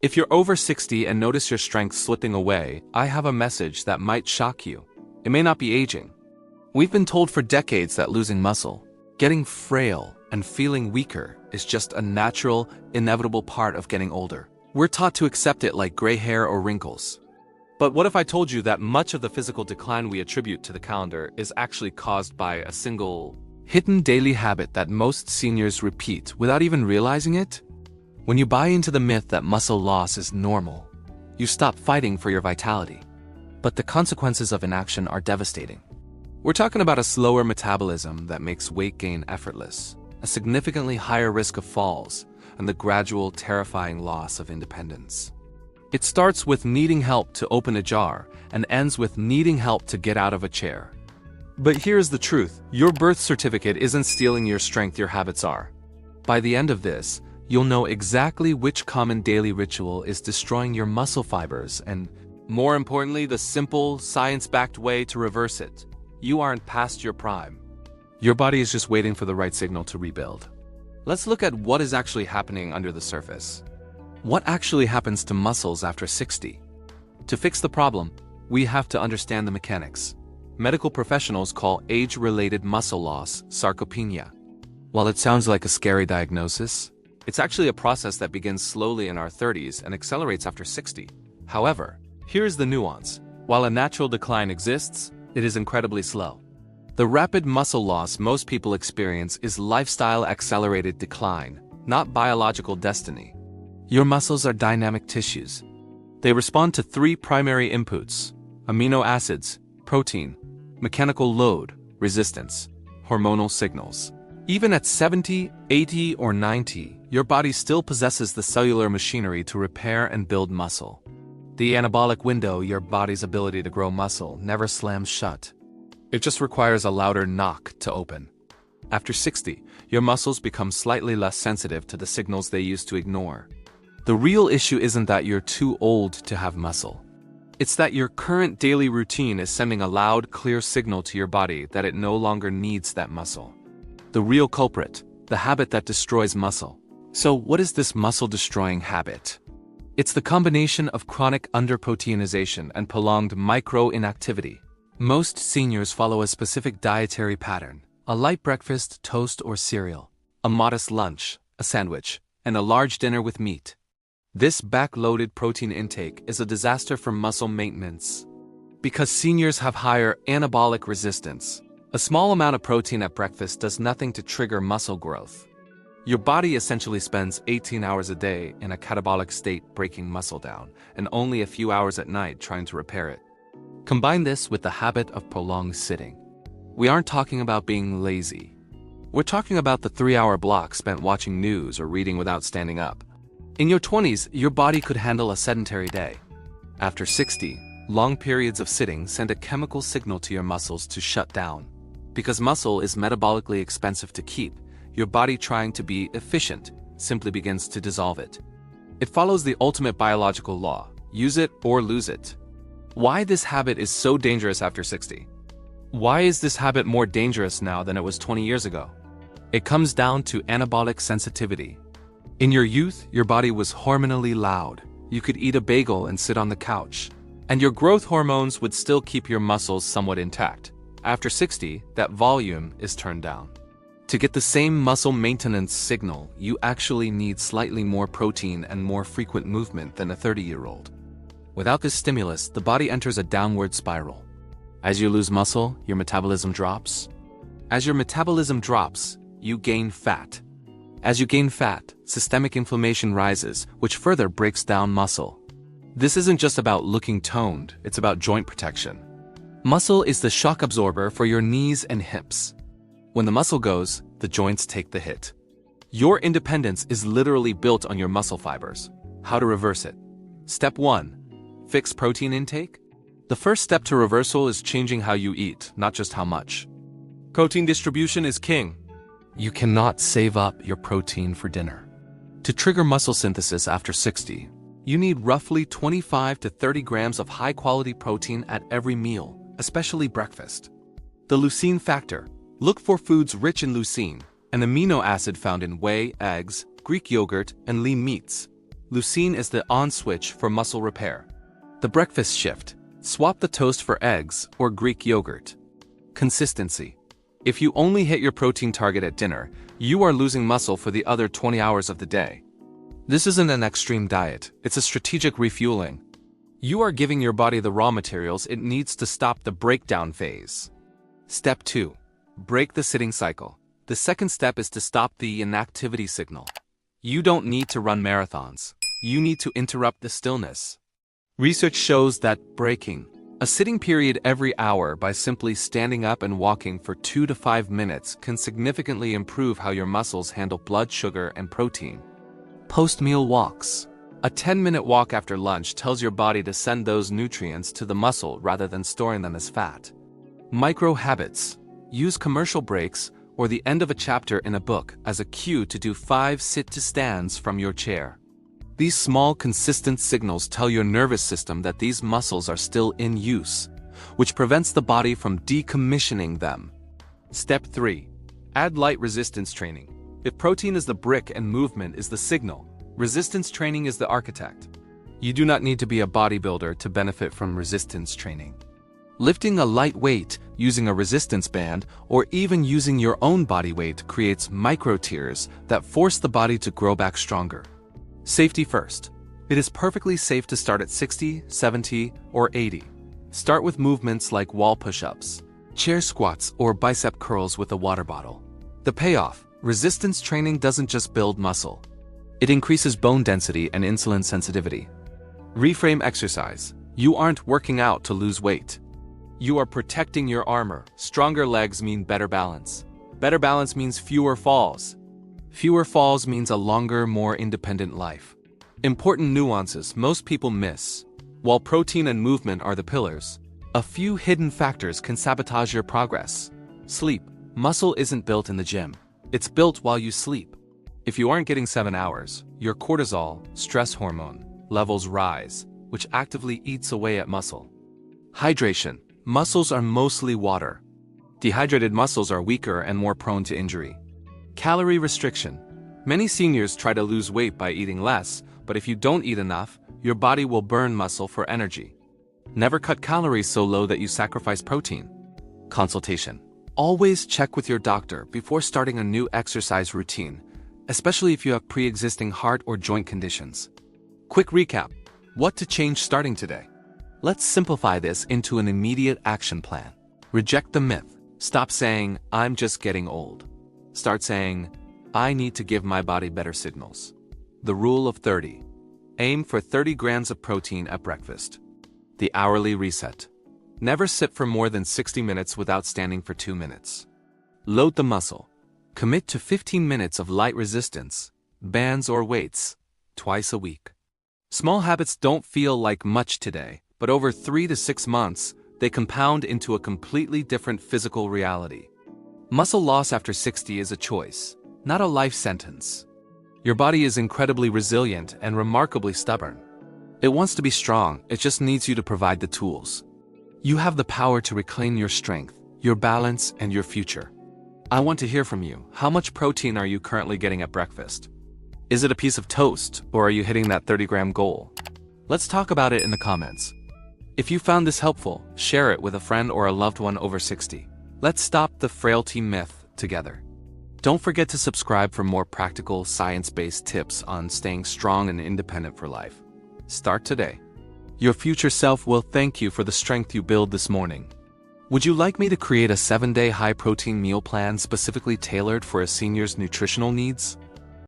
If you're over 60 and notice your strength slipping away, I have a message that might shock you. It may not be aging. We've been told for decades that losing muscle, getting frail, and feeling weaker is just a natural, inevitable part of getting older. We're taught to accept it like gray hair or wrinkles. But what if I told you that much of the physical decline we attribute to the calendar is actually caused by a single, hidden daily habit that most seniors repeat without even realizing it? When you buy into the myth that muscle loss is normal, you stop fighting for your vitality. But the consequences of inaction are devastating. We're talking about a slower metabolism that makes weight gain effortless, a significantly higher risk of falls, and the gradual, terrifying loss of independence. It starts with needing help to open a jar and ends with needing help to get out of a chair. But here's the truth: your birth certificate isn't stealing your strength, your habits are. By the end of this, you'll know exactly which common daily ritual is destroying your muscle fibers and, more importantly, the simple, science-backed way to reverse it. You aren't past your prime. Your body is just waiting for the right signal to rebuild. Let's look at what is actually happening under the surface. What actually happens to muscles after 60? To fix the problem, we have to understand the mechanics. Medical professionals call age-related muscle loss sarcopenia. While it sounds like a scary diagnosis, it's actually a process that begins slowly in our 30s and accelerates after 60. However, here's the nuance. While a natural decline exists, it is incredibly slow. The rapid muscle loss most people experience is lifestyle-accelerated decline, not biological destiny. Your muscles are dynamic tissues. They respond to three primary inputs: amino acids, protein, mechanical load, resistance, hormonal signals. Even at 70, 80, or 90, your body still possesses the cellular machinery to repair and build muscle. The anabolic window, your body's ability to grow muscle, never slams shut. It just requires a louder knock to open. After 60, your muscles become slightly less sensitive to the signals they used to ignore. The real issue isn't that you're too old to have muscle. It's that your current daily routine is sending a loud, clear signal to your body that it no longer needs that muscle. The real culprit, the habit that destroys muscle. So what is this muscle-destroying habit? It's the combination of chronic underproteinization and prolonged micro-inactivity. Most seniors follow a specific dietary pattern: a light breakfast, toast or cereal, a modest lunch, a sandwich, and a large dinner with meat. This backloaded protein intake is a disaster for muscle maintenance. Because seniors have higher anabolic resistance, a small amount of protein at breakfast does nothing to trigger muscle growth. Your body essentially spends 18 hours a day in a catabolic state breaking muscle down, and only a few hours at night trying to repair it. Combine this with the habit of prolonged sitting. We aren't talking about being lazy. We're talking about the 3-hour block spent watching news or reading without standing up. In your 20s, your body could handle a sedentary day. After 60, long periods of sitting send a chemical signal to your muscles to shut down. Because muscle is metabolically expensive to keep, your body trying to be efficient simply begins to dissolve it. It follows the ultimate biological law: use it or lose it. Why this habit is so dangerous after 60? Why is this habit more dangerous now than it was 20 years ago? It comes down to anabolic sensitivity. In your youth, your body was hormonally loud. You could eat a bagel and sit on the couch, and your growth hormones would still keep your muscles somewhat intact. After 60, that volume is turned down. To get the same muscle maintenance signal, you actually need slightly more protein and more frequent movement than a 30-year-old. Without this stimulus, the body enters a downward spiral. As you lose muscle, your metabolism drops. As your metabolism drops, you gain fat. As you gain fat, systemic inflammation rises, which further breaks down muscle. This isn't just about looking toned, it's about joint protection. Muscle is the shock absorber for your knees and hips. When the muscle goes, the joints take the hit. Your independence is literally built on your muscle fibers. How to reverse it? Step 1. Fix protein intake. The first step to reversal is changing how you eat, not just how much. Protein distribution is king. You cannot save up your protein for dinner. To trigger muscle synthesis after 60, you need roughly 25 to 30 grams of high-quality protein at every meal, especially breakfast. The leucine factor. Look for foods rich in leucine, an amino acid found in whey, eggs, Greek yogurt, and lean meats. Leucine is the on switch for muscle repair. The breakfast shift. Swap the toast for eggs or Greek yogurt. Consistency. If you only hit your protein target at dinner, you are losing muscle for the other 20 hours of the day. This isn't an extreme diet, it's a strategic refueling. You are giving your body the raw materials it needs to stop the breakdown phase. Step 2. Break the sitting cycle. The second step is to stop the inactivity signal. You don't need to run marathons. You need to interrupt the stillness. Research shows that breaking a sitting period every hour by simply standing up and walking for 2 to 5 minutes can significantly improve how your muscles handle blood sugar and protein. Post-meal walks. A 10-minute walk after lunch tells your body to send those nutrients to the muscle rather than storing them as fat. Micro habits. Use commercial breaks or the end of a chapter in a book as a cue to do 5 sit-to-stands from your chair. These small, consistent signals tell your nervous system that these muscles are still in use, which prevents the body from decommissioning them. Step 3. Add light resistance training. If protein is the brick and movement is the signal, resistance training is the architect. You do not need to be a bodybuilder to benefit from resistance training. Lifting a light weight, using a resistance band, or even using your own body weight creates micro tears that force the body to grow back stronger. Safety first. It is perfectly safe to start at 60, 70, or 80. Start with movements like wall push-ups, chair squats, or bicep curls with a water bottle. The payoff: resistance training doesn't just build muscle. It increases bone density and insulin sensitivity. Reframe exercise. You aren't working out to lose weight. You are protecting your armor. Stronger legs mean better balance. Better balance means fewer falls. Fewer falls means a longer, more independent life. Important nuances most people miss. While protein and movement are the pillars, a few hidden factors can sabotage your progress. Sleep. Muscle isn't built in the gym. It's built while you sleep. If you aren't getting 7 hours, your cortisol, stress hormone, levels rise, which actively eats away at muscle. Hydration. Muscles are mostly water. Dehydrated muscles are weaker and more prone to injury. Calorie restriction. Many seniors try to lose weight by eating less, but if you don't eat enough, your body will burn muscle for energy. Never cut calories so low that you sacrifice protein. Consultation. Always check with your doctor before starting a new exercise routine, especially if you have pre-existing heart or joint conditions. Quick recap. What to change starting today? Let's simplify this into an immediate action plan. Reject the myth. Stop saying, "I'm just getting old." Start saying, "I need to give my body better signals." The rule of 30. Aim for 30 grams of protein at breakfast. The hourly reset. Never sit for more than 60 minutes without standing for 2 minutes. Load the muscle. Commit to 15 minutes of light resistance, bands or weights, twice a week. Small habits don't feel like much today, but over 3 to 6 months, they compound into a completely different physical reality. Muscle loss after 60 is a choice, not a life sentence. Your body is incredibly resilient and remarkably stubborn. It wants to be strong, it just needs you to provide the tools. You have the power to reclaim your strength, your balance, and your future. I want to hear from you. How much protein are you currently getting at breakfast? Is it a piece of toast, or are you hitting that 30-gram goal? Let's talk about it in the comments. If you found this helpful, share it with a friend or a loved one over 60. Let's stop the frailty myth together. Don't forget to subscribe for more practical, science-based tips on staying strong and independent for life. Start today. Your future self will thank you for the strength you build this morning. Would you like me to create a 7-day high-protein meal plan specifically tailored for a senior's nutritional needs?